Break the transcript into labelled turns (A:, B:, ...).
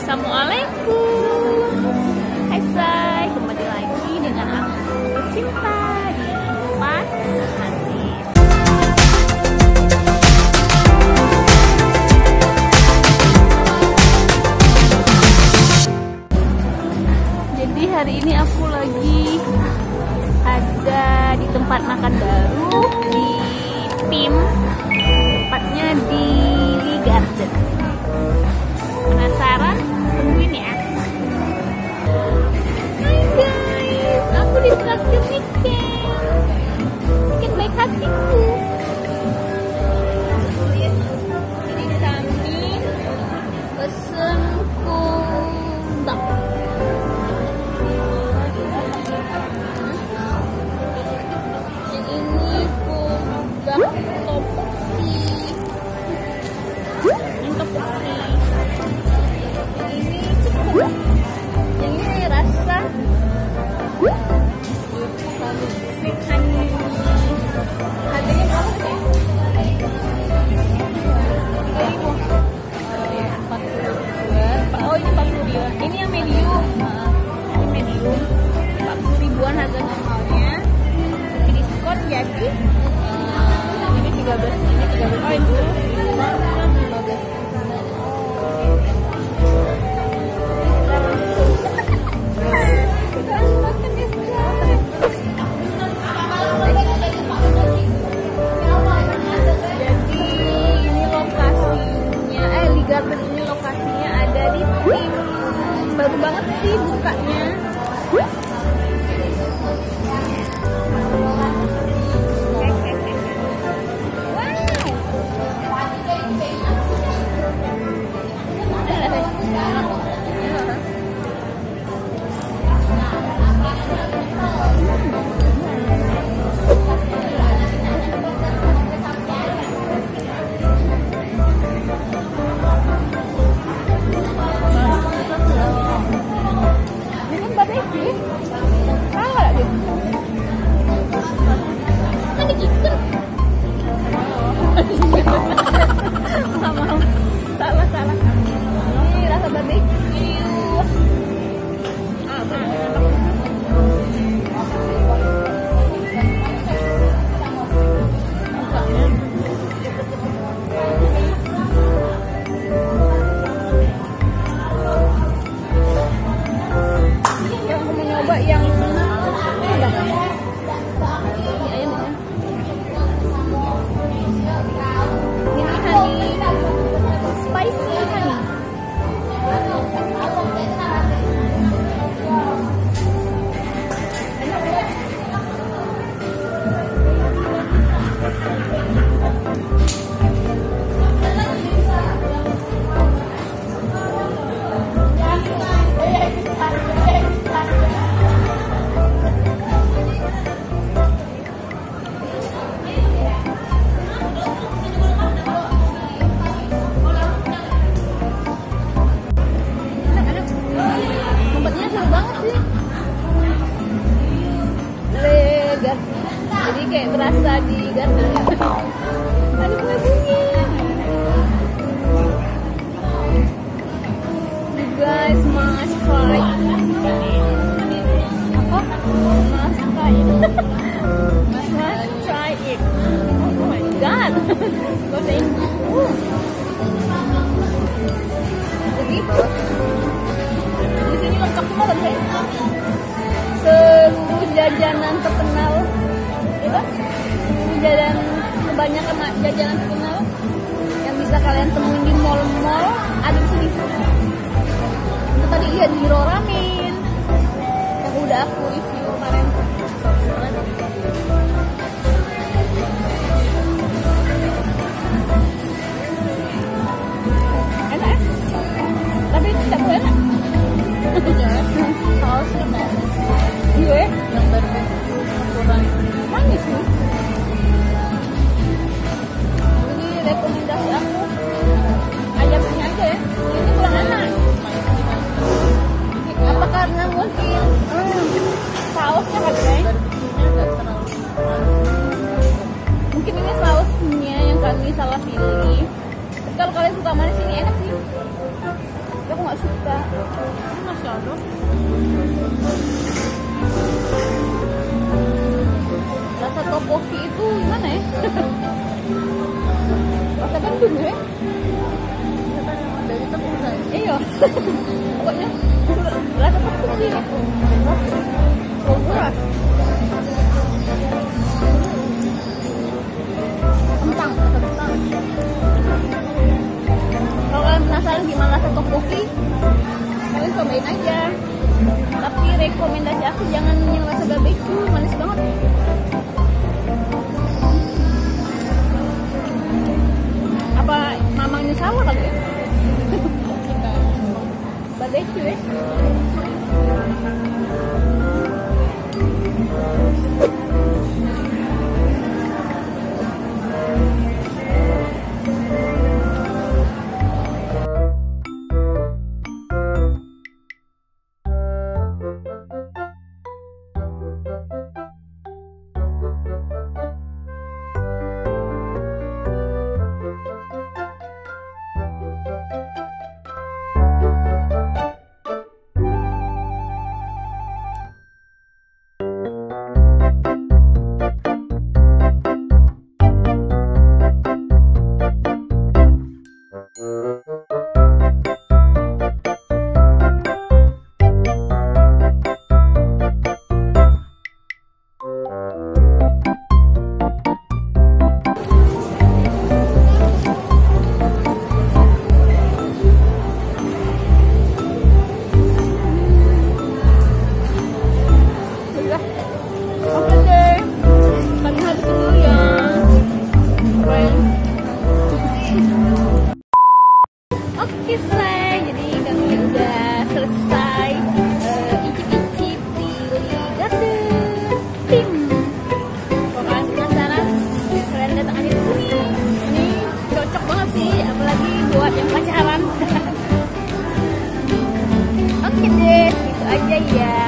A: Assalamualaikum. Hai say, kembali lagi dengan aku Sinta di Pas Nasi. Jadi hari ini aku lagi ada di tempat makan baru di PIM, tepatnya di Lee Garden. Penasaran? Tungguin ya. Hai guys, aku ditraktir Niken baik hatiku. Jadi kami pesen kundang. Yang ini kundang topoki. Ini topoki. Yang ini rasa sweet honey. Harganya berapa sih? 42. Oh ini 42. Ini yang medium. Ini medium. 40 ribuan harga normalnya. Tapi diskon jadi ini 13. Ini 13. Oh itu 15. Garden ini lokasinya ada di PIM. Baru banget sih bukanya. Salah. Ini rasa barbecue. Yang mau nyoba yang jadi kayak berasa di garden. Ada bunyi. You guys must try. Apa? Must try it. Must try it. Oh my god. Bahasa Inggris. Begitu. Di sini lengkap semua loh guys. Seluruh jajanan terkenal. Jajanan kebanyakan jajanan terkenal yang bisa kalian temuin di mall-mall ada di sini. Itu tadi lihat di Hiro Ramen yang udah aku review kemarin. Enak ya? Tapi tidak boleh enak. Sausnya manis. Iya yang baru kurang manis nih. Ini rekomendasi aku aja punya aja ya. Ini kurang enak. Apa karena mungkin sausnya kali ya? Mungkin ini sausnya yang kami salah pilih. Tapi kalau kalian suka manis ini enak sih. Aku nggak suka. Masya Allah. Rasa topoki itu gimana ya? Rasa gandum ya? Dari tepung saya. Iya. Pokoknya rasa tepung sih. Beras. Kentang. Kalau kalian penasaran gimana rasa topoki, kalian cobain aja. Tapi rekomendasi aku jangan yang rasa barbeque, manis banget. Apa mamangnya salah kali ya? Barbeque ya. Oke say, jadi kami udah selesai icip-icip di Lee Garden Tim. Kalau kalian penasaran, kalian datang aja ke sini. Ini cocok banget sih, apalagi buat yang pacaran. Oke deh, gitu aja ya.